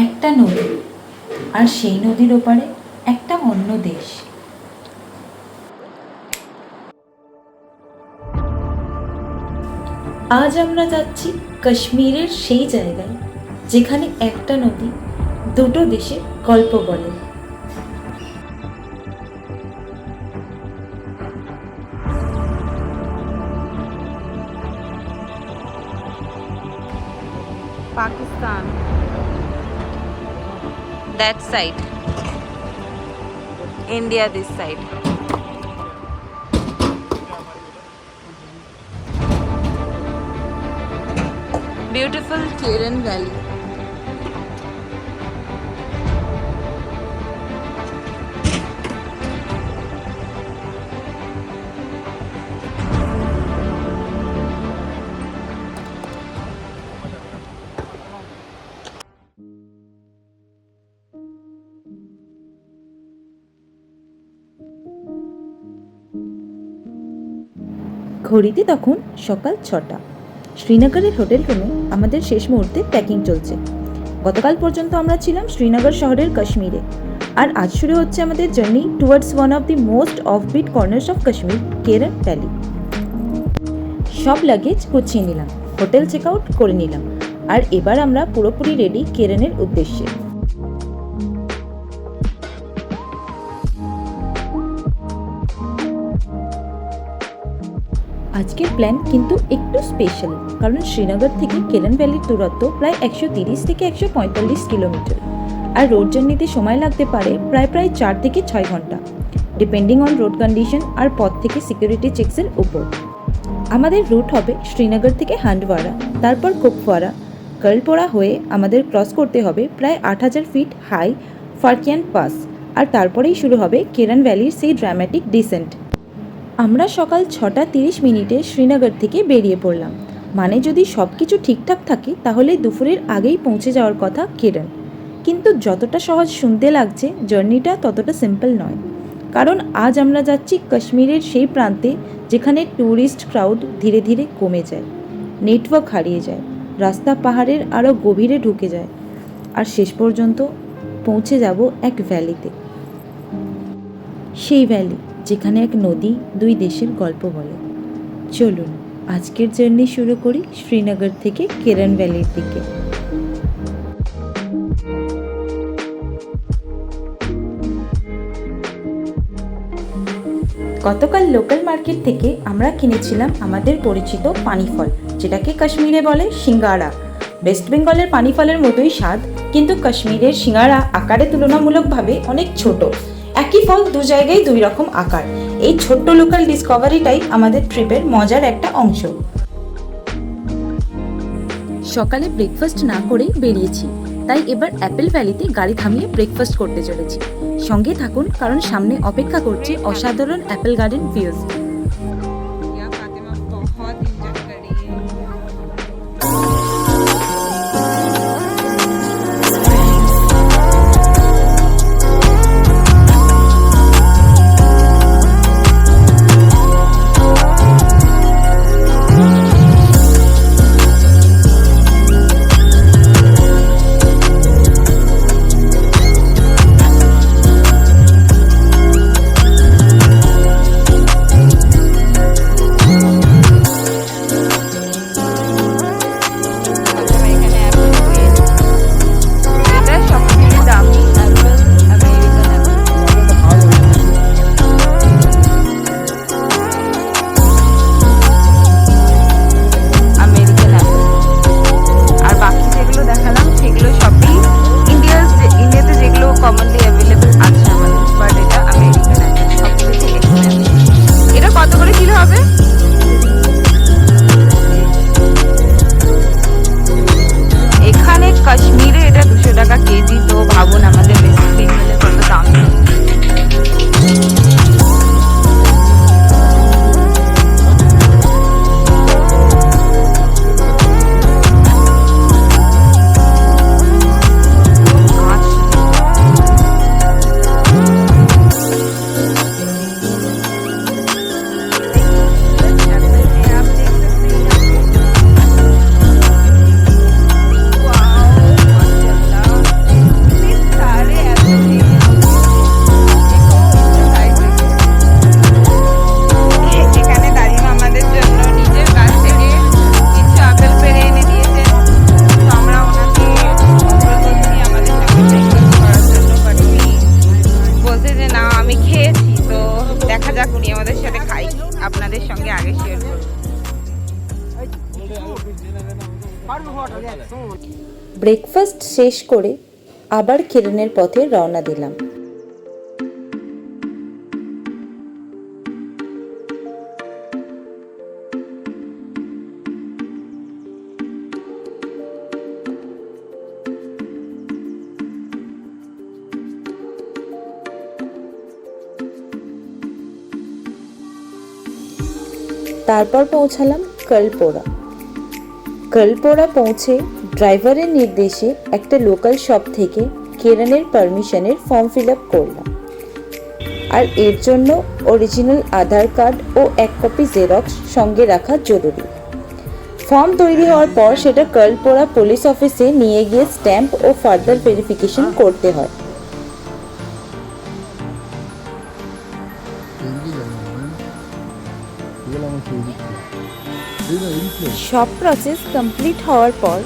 একটা নদী, আর সেই নদীর ওপারে একটা অন্য দেশ। আজ আমরা যাচ্ছি কাশ্মীরের সেই জায়গায় যেখানে একটা নদী দুটো দেশের গল্প বলে। Pakistan, that side. India, this side. Beautiful Kiran Valley. ঘড়িতে তখন সকাল 6টা। শ্রীনগরের হোটেল রুমে আমাদের শেষ মুহূর্তে প্যাকিং চলছে। গতকাল পর্যন্ত আমরা ছিলাম শ্রীনগর শহরের কাশ্মীরে, আর আজ শুরু হচ্ছে আমাদের journey towards one of the most offbeat corners of Kashmir, Keran valley. সব লাগেজ গুছিয়ে নিলাম, হোটেল চেক আউট করে নিলাম, আর এবার আমরা পুরোপুরি রেডি কেরনের উদ্দেশ্যে। আজকের প্ল্যান কিন্তু একটু স্পেশাল, কারণ শ্রীনগর থেকে কেরন ভ্যালির দূরত্ব প্রায় 130 থেকে 145 কিলোমিটার, আর রোড জার্নিতে সময় লাগতে পারে প্রায় 4 থেকে 6 ঘন্টা, ডিপেন্ডিং অন রোড কন্ডিশন আর পথ থেকে সিকিউরিটি চেকসের উপর। আমাদের রুট হবে শ্রীনগর থেকে হান্ডওয়ারা, তারপর কুপওয়ারা, কার্লপোরা হয়ে আমাদের ক্রস করতে হবে প্রায় 8000 ফিট হাই ফারকিয়ান পাস, আর তারপরেই শুরু হবে কেরন ভ্যালির সেই ড্রামাটিক ডিসেন্ট। আমরা সকাল 6:30 শ্রীনগর থেকে বেরিয়ে পড়লাম, মানে যদি সব কিছু ঠিকঠাক থাকে তাহলে দুপুরের আগেই পৌঁছে যাওয়ার কথা কেরন। কিন্তু যতটা সহজ শুনতে লাগছে, জার্নিটা ততটা সিম্পল নয়, কারণ আজ আমরা যাচ্ছি কাশ্মীরের সেই প্রান্তে যেখানে ট্যুরিস্ট ক্রাউড ধীরে ধীরে কমে যায়, নেটওয়ার্ক হারিয়ে যায়, রাস্তা পাহাড়ের আরও গভীরে ঢুকে যায়, আর শেষ পর্যন্ত পৌঁছে যাব এক ভ্যালিতে। সেই ভ্যালি যেখানে এক নদী দুই দেশের গল্প বলে। চলুন আজকের জার্নি শুরু করি শ্রীনগর থেকে কেরন ভ্যালির দিকে। গতকাল লোকাল মার্কেট থেকে আমরা কিনেছিলাম আমাদের পরিচিত পানি ফল, যেটাকে কাশ্মীরে বলে সিঙ্গাড়া। ওয়েস্ট বেঙ্গলের পানি ফলের মতোই স্বাদ, কিন্তু কাশ্মীরের সিঙ্গাড়া আকারে তুলনামূলকভাবে অনেক ছোট। একই ফল দু জায়গায় দুই রকম আকার। এই ছোট্ট লোকাল ডিসকভারিটাই আমাদের ট্রিপের মজার একটা অংশ। সকালে ব্রেকফাস্ট না করেই বেরিয়েছি, তাই এবার অ্যাপেল ভ্যালিতে গাড়ি থামিয়ে ব্রেকফাস্ট করতে চলেছি। সঙ্গে থাকুন, কারণ সামনে অপেক্ষা করছে অসাধারণ অ্যাপেল গার্ডেন ভিউজ। যে না আমি খেয়েছি, তো দেখা যাক উনি আমাদের সাথে খাই, আপনাদের সঙ্গে আগে শেয়ার করব। ব্রেকফাস্ট শেষ করে আবার কেরনের পথে রওনা দিলাম। তারপর পৌঁছালাম কালপোড়া। কালপোড়া পৌঁছে ড্রাইভারের নির্দেশে একটা লোকাল শপ থেকে কেরনের পারমিশনের ফর্ম ফিল আপ করলাম। আর এর জন্য অরিজিনাল আধার কার্ড ও 1 কপি জেরক্স সঙ্গে রাখা জরুরি। ফর্ম তৈরি হওয়ার পর সেটা কালপোড়া পুলিশ অফিসে নিয়ে গিয়ে স্ট্যাম্প ও ফার্দার ভেরিফিকেশন করতে হয়। সব প্রসেস কমপ্লিট হওয়ার পর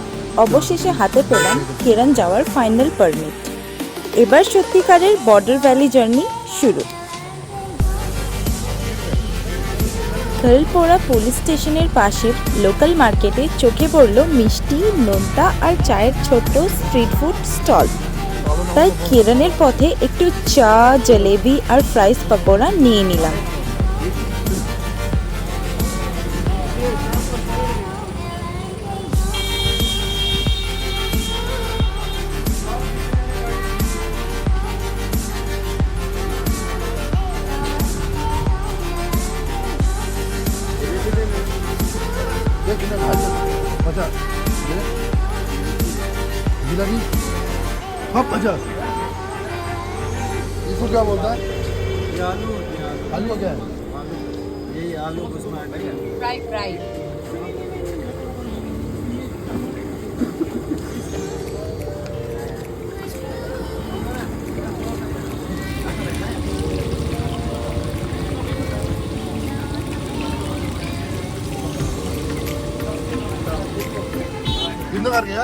অবশেষে হাতে পেলাম কেরন যাওয়ার ফাইনাল পারমিট। এবার সত্যিকারের বর্ডার ভ্যালি জার্নি শুরু। কালপোড়া পুলিশ স্টেশনের পাশের লোকাল মার্কেটে চোখে পড়ল মিষ্টি, নোনতা আর চায়ের ছোট্ট স্ট্রিট ফুড স্টল। তাই কেরনের পথে একটু চা, জলেবি আর ফ্রাইস পকোড়া নিয়ে নিলাম। जिलाबी हाँ 50। इसको क्या बोलता है? ये आलू होते हैं, आलू का क्या है? ये आलू उसमें ফ্রাই ফ্রাই। कितना कर गया?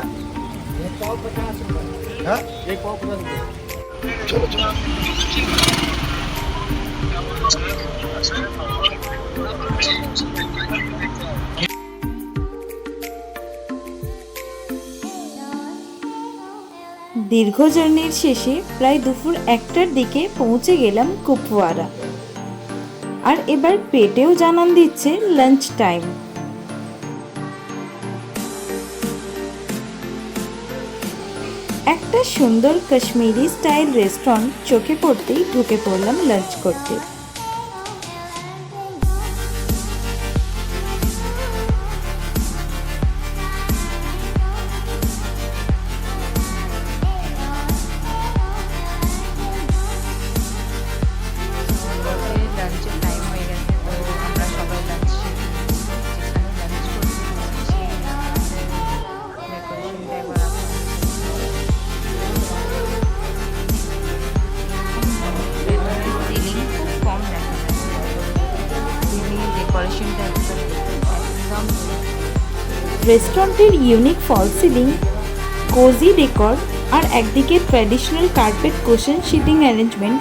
एक पाव 50 रुपये। हाँ? एक पाव 50 रुपये। चलो चलो। দীর্ঘ জার্নির শেষে প্রায় দুপুর 1টার দিকে পৌঁছে গেলাম কুপওয়ারা। আর এবার পেটেও জানান দিচ্ছে লাঞ্চ টাইম। একটা সুন্দর কাশ্মীরি স্টাইল রেস্টুরেন্ট চোখে পড়তেই ঢুকে পড়লাম লাঞ্চ করতে। লাঞ্চের টাইম হয়ে গেছে, তো আমরা সবাই লাঞ্চ যেখানে লাঞ্চ করছি সেই ডেকোরেশনটা একবার সিলিং খুব কম দেখা যাচ্ছে, সিলিং ডেকোরেশনটা একদম রেস্টুরেন্টের unique fall ceiling, cosy decor আর একদিকে traditional carpet cushion seating arrangement,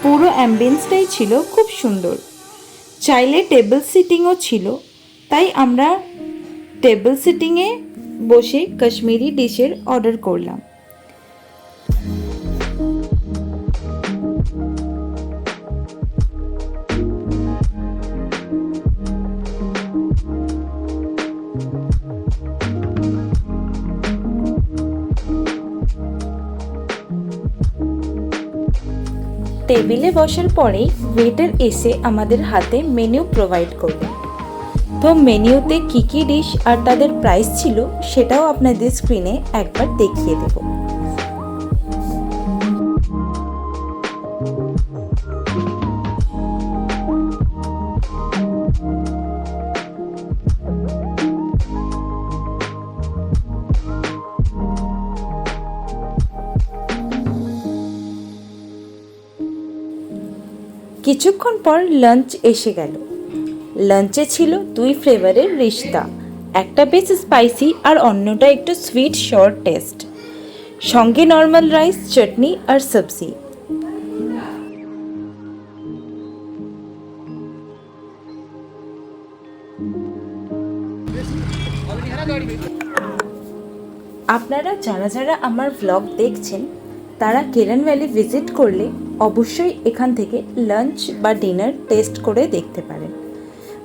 পুরো অ্যাম্বিয়েন্সটাই ছিল খুব সুন্দর। চাইলে টেবিল সিটিংও ছিল, তাই আমরা টেবিল সিটিংয়ে বসে কাশ্মীরি ডিশের অর্ডার করলাম। টেবিলে বসার পরেই ওয়েটার এসে আমাদের হাতে মেনু প্রোভাইড করবে। তো মেনুতে কী কী ডিশ আর তাদের প্রাইস ছিল সেটাও আপনাদের স্ক্রিনে একবার দেখিয়ে দেব। কিছুক্ষণ পর লাঞ্চ এসে গেল। লাঞ্চে ছিল 2 ফ্লেভারের রিশতা, একটা বেশ স্পাইসি আর অন্যটা একটু সুইট শর্ট টেস্ট, সঙ্গে নর্মাল রাইস, চাটনি আর সবজি। আপনারা যারা যারা আমার ব্লগ দেখছেন তারা কেরান ভ্যালি ভিজিট করলে অবশ্যই এখান থেকে লাঞ্চ বা ডিনার টেস্ট করে দেখতে পারেন,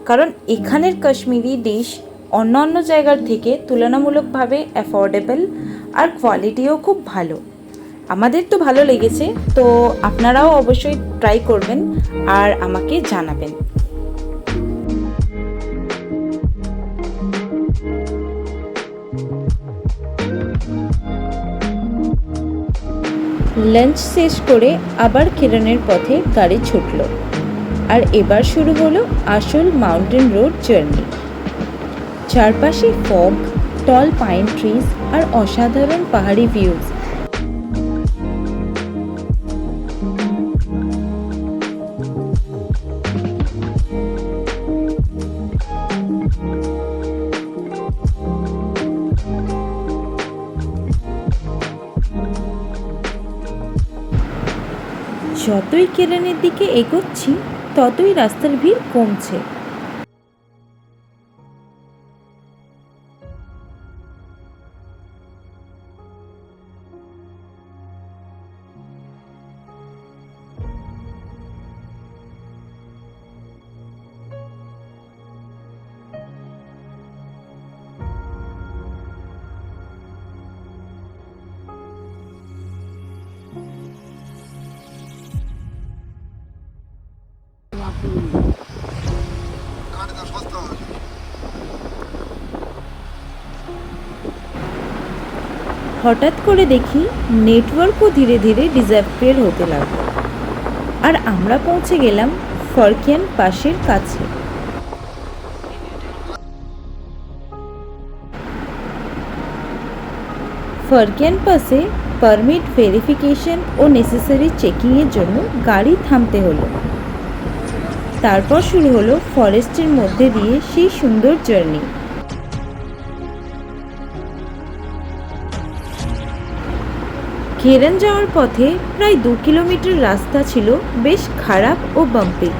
কারণ এখানের কাশ্মীরি ডিশ অন্যান্য জায়গার থেকে তুলনামূলকভাবে অ্যাফোর্ডেবল আর কোয়ালিটিও খুব ভালো। আমাদের তো ভালো লেগেছে, তো আপনারাও অবশ্যই ট্রাই করবেন আর আমাকে জানাবেন। লাঞ্চ শেষ করে আবার কেরানের পথে গাড়ি ছুটল, আর এবার শুরু হলো আসল মাউন্টেন রোড জার্নি। চারপাশে ফগ, টল পাইন ট্রিজ আর অসাধারণ পাহাড়ি ভিউজ। যতই কেরানের দিকে এগোচ্ছি ততই রাস্তার ভিড় কমছে। হঠাৎ করে দেখি নেটওয়ার্কও ধীরে ধীরে ডিসঅ্যাপিয়ার হতে লাগলো, আর আমরা পৌঁছে গেলাম ফরকিয়ান পাসের কাছে। ফরকিয়ান পাসে পারমিট ভেরিফিকেশন ও নেসেসারি চেকিংয়ের জন্য গাড়ি থামতে হলো। তারপর শুরু হলো ফরেস্টের মধ্যে দিয়ে সেই সুন্দর জার্নি। কেরান যাওয়ার পথে প্রায় 2 কিলোমিটার রাস্তা ছিল বেশ খারাপ ও বাম্পি,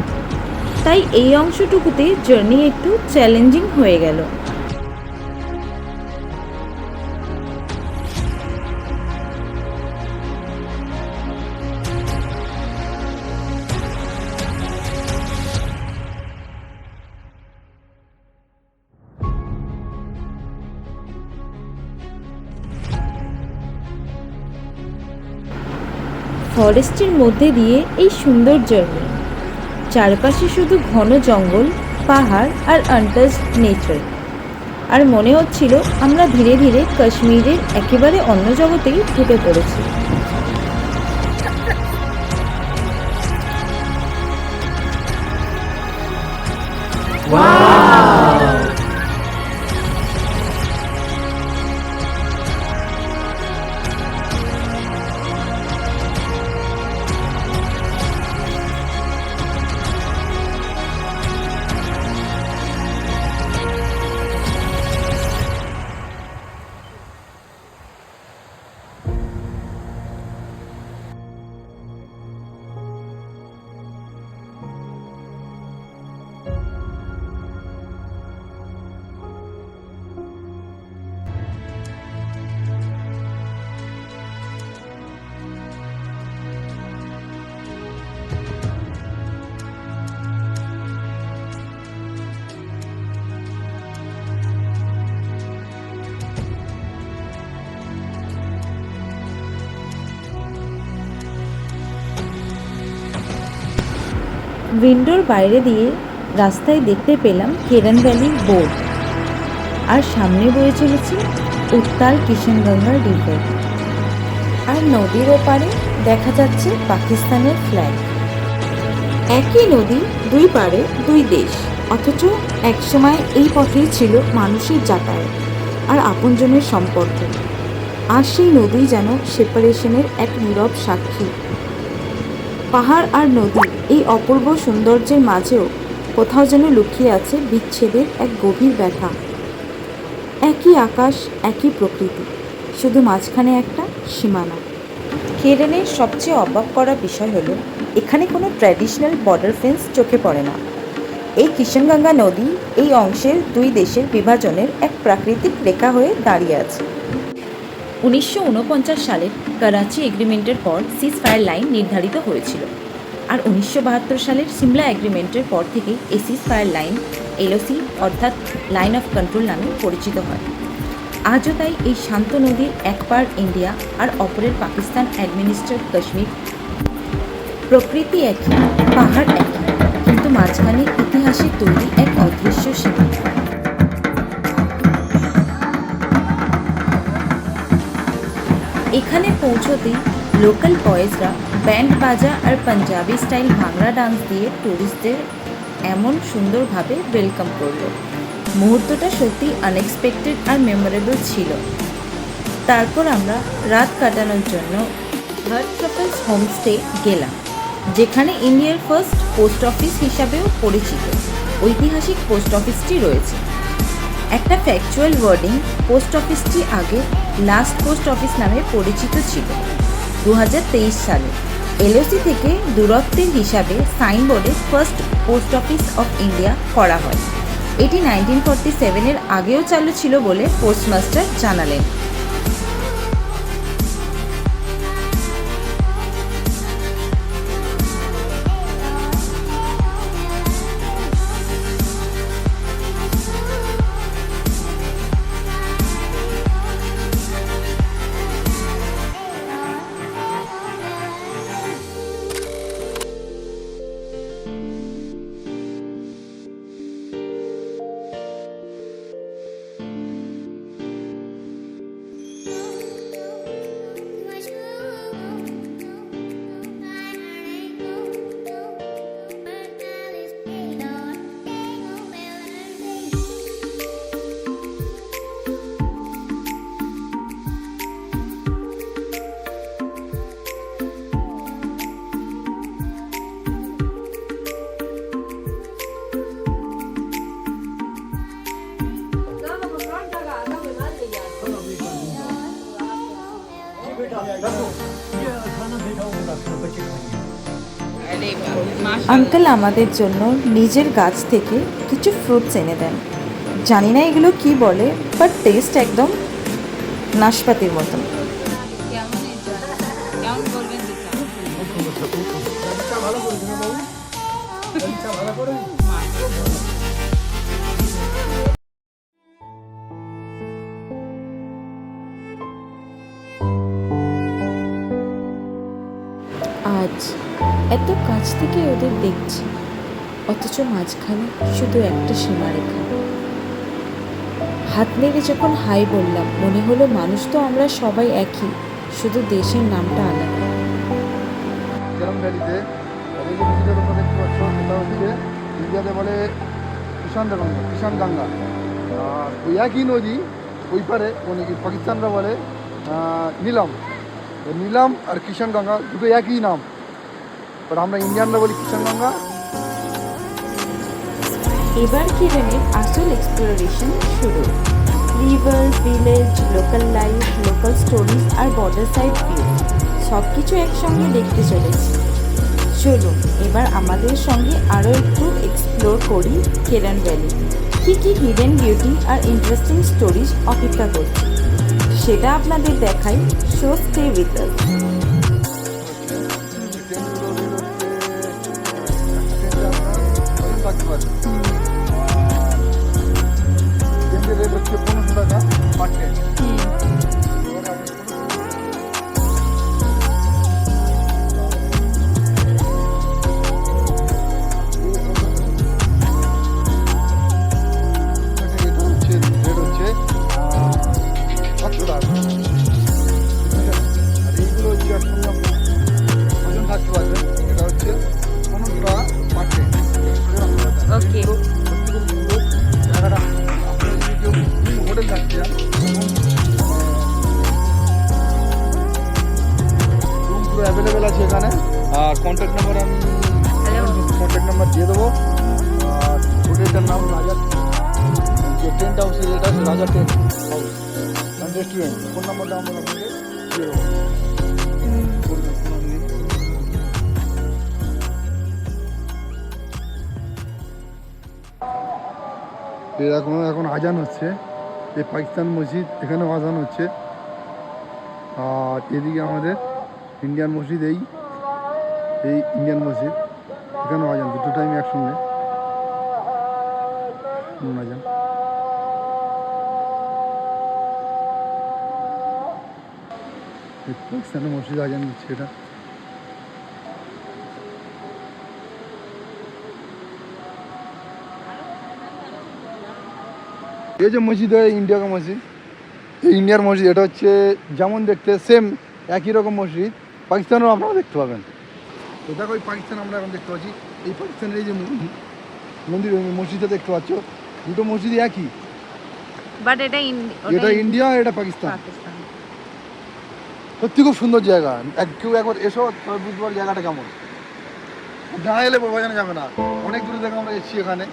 তাই এই অংশটুকুতে জার্নি একটু চ্যালেঞ্জিং হয়ে গেল। ফরেস্টের মধ্যে দিয়ে এই সুন্দর জার্নি, চারপাশে শুধু ঘন জঙ্গল, পাহাড় আর আনটাচড নেচার, আর মনে হচ্ছিল আমরা ধীরে ধীরে কাশ্মীরের একেবারে অন্য জগতেই ঢুকে পড়েছি। উইন্ডোর বাইরে দিয়ে রাস্তায় দেখতে পেলাম কেরান ভ্যালির বোর্ড, আর সামনে বয়ে চলেছে উত্তাল কিষানগঙ্গা রিভার, আর নদীর ওপারে দেখা যাচ্ছে পাকিস্তানের ফ্ল্যাগ। একই নদী, দুই পারে দুই দেশ, অথচ একসময় এই পথেই ছিল মানুষের যাতায়াত আর আপনজনের সম্পর্ক। আর সেই নদী যেন সেপারেশনের এক নীরব সাক্ষী। পাহাড় আর নদী এই অপূর্ব সৌন্দর্যের মাঝেও কোথাও যেন লুকিয়ে আছে বিচ্ছেদের এক গভীর ব্যথা। একই আকাশ, একই প্রকৃতি, শুধু মাঝখানে একটা সীমানা। কেরানের সবচেয়ে অবাক করা বিষয় হলো এখানে কোনো ট্র্যাডিশনাল বর্ডার ফেন্স চোখে পড়ে না। এই কিষানগঙ্গা নদী এই অংশের দুই দেশের বিভাজনের এক প্রাকৃতিক রেখা হয়ে দাঁড়িয়ে আছে। 1949 সালের করাচি এগ্রিমেন্টের পর সিজ ফায়ার লাইন নির্ধারিত হয়েছিল, আর 1972 সালের সিমলা এগ্রিমেন্টের পর থেকে এই সিজ ফায়ার লাইন এলওসি অর্থাৎ লাইন অফ কন্ট্রোল নামে পরিচিত হয়। আজও তাই এই শান্ত নদীর এক পার ইন্ডিয়া আর অপরের পাকিস্তান অ্যাডমিনিস্ট্রেট কাশ্মীর। প্রকৃতি একই, পাহাড় একই, কিন্তু মাঝখানে ইতিহাসে তৈরি এক অদৃশ্য সীমা। এখানে পৌঁছতেই লোকাল বয়েজরা ব্যান্ড বাজা আর পাঞ্জাবি স্টাইল ভাংড়া ডান্স দিয়ে ট্যুরিস্টদের এমন সুন্দরভাবে ওয়েলকাম করলো। মুহূর্তটা সত্যি আনএক্সপেক্টেড আর মেমোরেবল ছিল। তারপর আমরা রাত কাটানোর জন্য হার্ট কাপলস হোমস্টে গেলাম, যেখানে ইন্ডিয়ার ফার্স্ট পোস্ট অফিস হিসাবেও পরিচিত ঐতিহাসিক পোস্ট অফিসটি রয়েছে। একটা ফ্যাকচুয়াল ওয়ার্ডিং, পোস্ট অফিসটি আগে লাস্ট পোস্ট অফিস নামে পরিচিত ছিল। 2023 সালে এলওসি থেকে দূরত্বের হিসাবে সাইনবোর্ডে first post office of India করা হয়। এটি 1947-এর আগেও চালু ছিল বলে পোস্টমাস্টার জানালেন। আঙ্কেল আমাদের জন্য নিজের গাছ থেকে কিছু ফ্রুটস এনে দেন। জানি না এগুলো কি বলে, বাট টেস্ট একদম নাশপাতির মতন। কেমন বলবেন দিতে ভালো করেছে না বাবু? ভালো করে আজ এত কাছ থেকে ওদের দেখছি, অথচ মাঝখানে শুধু একটা সীমারেখা। হাত নেড়ে যখন হাই বললাম, মনে হলো মানুষ তো আমরা সবাই একই, শুধু দেশের নামটা আলাদা। কেরাম ভ্যালিতে এই যে নদীটার উপর দেখতে পাচ্ছ, সেটা হচ্ছে ইন্ডিয়াতে বলে কিষানগঙ্গা। আর ওই একই নদী ওই পারে পাকিস্তানরা বলে নীলম। নীলম আর কিষানগঙ্গা দুটো একই নাম, বাট আমরা ইন্ডিয়ানরা বলি কিষানগঙ্গা। এবার কিরণের আসল এক্সপ্লোরেশন শুরু। River, village, local life, local stories আর বর্ডার সাইড ভিউ সব কিছু একসঙ্গে দেখতে চলেছি। চলুন এবার আমাদের সঙ্গে আরও একটু এক্সপ্লোর করি কেরান ভ্যালি। কী কী হিডেন বিউটি আর ইন্টারেস্টিং স্টোরিজ অপেক্ষা করছে সেটা আপনাদের দেখাই। So stay with us. Rate হচ্ছে 1500 টাকা পার ট্রেন। ওকে হোটেল থাকছে, রুম পুরো অ্যাভেলেবেল আছে এখানে। আর কন্ট্যাক্ট নাম্বার আমি কন্ট্যাক্ট নাম্বার দিয়ে দেবো। আর হোটেলটার নাম রাজা, যে টেন্ট হাউস যেটা আছে রাজা tent house and restaurant. Phone নাম্বারটা আমরা আপনাকে দিয়ে দেবো। এরকম এখন আজান হচ্ছে, এই পাকিস্তান মসজিদ এখানেও আজান হচ্ছে, আর এদিকে আমাদের ইন্ডিয়ান মসজিদ, এই ইন্ডিয়ান মসজিদ এখানেও আজান, দুটো টাইম একসঙ্গে আজান। পাকিস্তানের মসজিদ আজান দিচ্ছে এটা। ये जो मस्जिद है इंडिया का मस्जिद, ये इंडियार मस्जिद, এটা হচ্ছে যেমন দেখতে সেম একই রকম মসজিদ পাকিস্তানেও আপনারা দেখতে পাবেন। তো দেখো এই পাকিস্তান আমরা এখন দেখতে পাচ্ছি, এই পাকিস্তানের এই যে মন্দির মসজিদটা দেখতে পাচ্ছ, দুটো মসজিদই একই, বাট এটা এটা ইন্ডিয়া আর এটা পাকিস্তান। পাকিস্তান। সত্যি খুব সুন্দর জায়গা, কেউ একবার এসো তবে বুঝতে পারো জায়গাটা কেমন, না এলে বোঝানো যাবে না, অনেক দূরে থেকে আমরা এসেছি এখানে।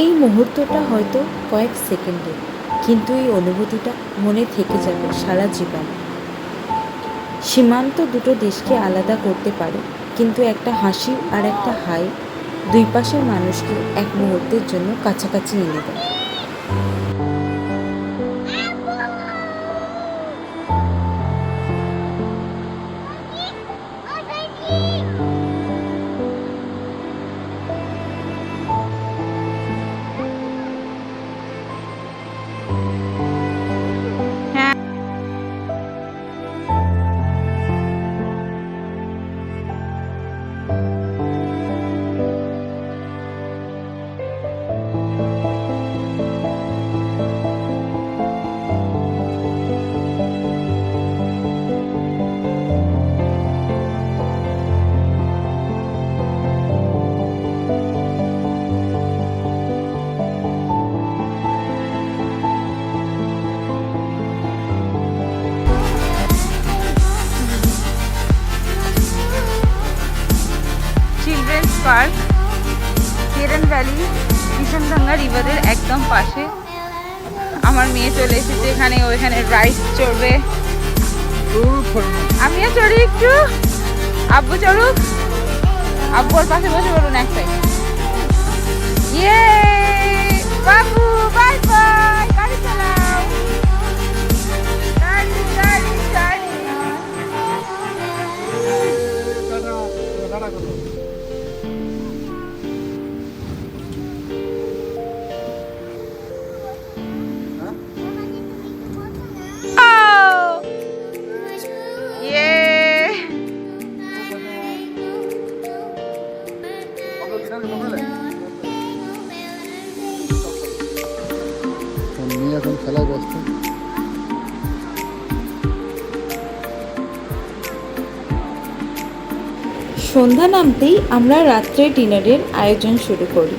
এই মুহূর্তটা হয়তো কয়েক সেকেন্ডের, কিন্তু এই অনুভূতিটা মনে থেকে যাবে সারা জীবন। সীমান্ত দুটো দেশকে আলাদা করতে পারে, কিন্তু একটা হাসি আর একটা হাই দুই পাশের মানুষকে এক মুহূর্তের জন্য কাছাকাছি এনে দেয়। চিলড্রেন্স পার্ক কেরন ভ্যালি কিষানগঙ্গা রিভারের একদম পাশে। আমার মেয়ে চলে এসেছে এখানে, ওইখানে রাইড চড়বে, আমিও চড়ি একটু, আব্বু চড়ুক, আব্বুর পাশে বসে পড়ুন এক সাইড। ইয়ে বাবু বাই বাই, গাড়ি চালাও, গাড়ি গাড়ি গাড়ি। Oh! Yeah! মেয়ে এখন খেলায় ব্যস্ত। সন্ধ্যা নামতেই আমরা রাত্রে ডিনারের আয়োজন শুরু করি।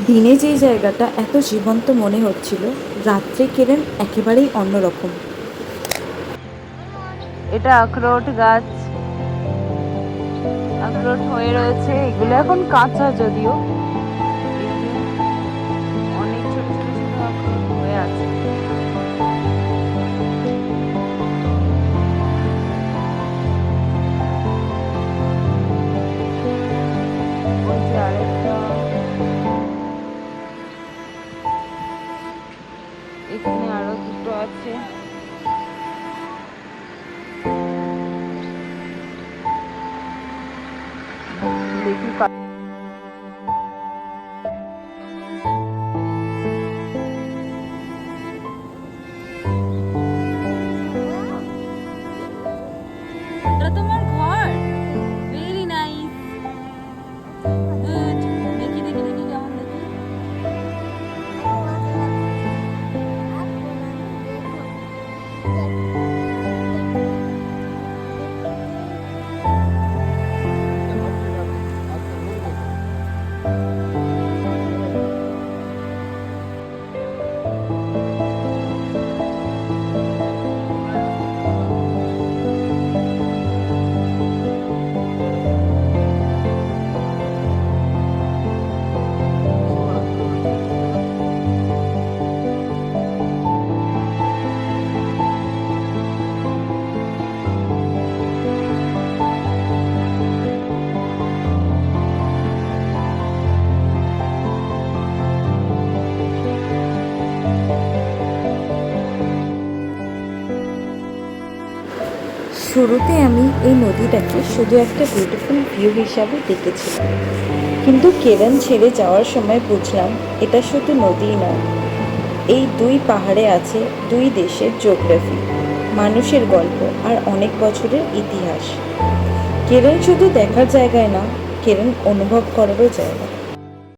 দিনে যে জায়গাটা এত জীবন্ত মনে হচ্ছিল, রাত্রে কেরেন একেবারেই অন্যরকম। এটা আখরোট গাছ, আখরোট হয়ে রয়েছে, এগুলো এখন কাঁচা যদিও, অনেক ছোট ছোট ছোট আখরোট হয়ে আছে। ওই যে আরেকটা, এখানে আরো দুটো আছে। দেখি এটা তোমার ঘর, ভেরি নাইস, গুড। দেখি দেখি দেখি কেমন দেখি। শুরুতে আমি এই নদীটাকে শুধু একটা বিউটিফুল ভিউ হিসাবে দেখেছিলাম, কিন্তু কেরন ছেড়ে যাওয়ার সময় বুঝলাম এটা শুধু নদীই নয়, এই দুই পাহাড়ে আছে দুই দেশের জিওগ্রাফি, মানুষের গল্প আর অনেক বছরের ইতিহাস। কেরন শুধু দেখার জায়গায় না, কেরন অনুভব করারও জায়গা।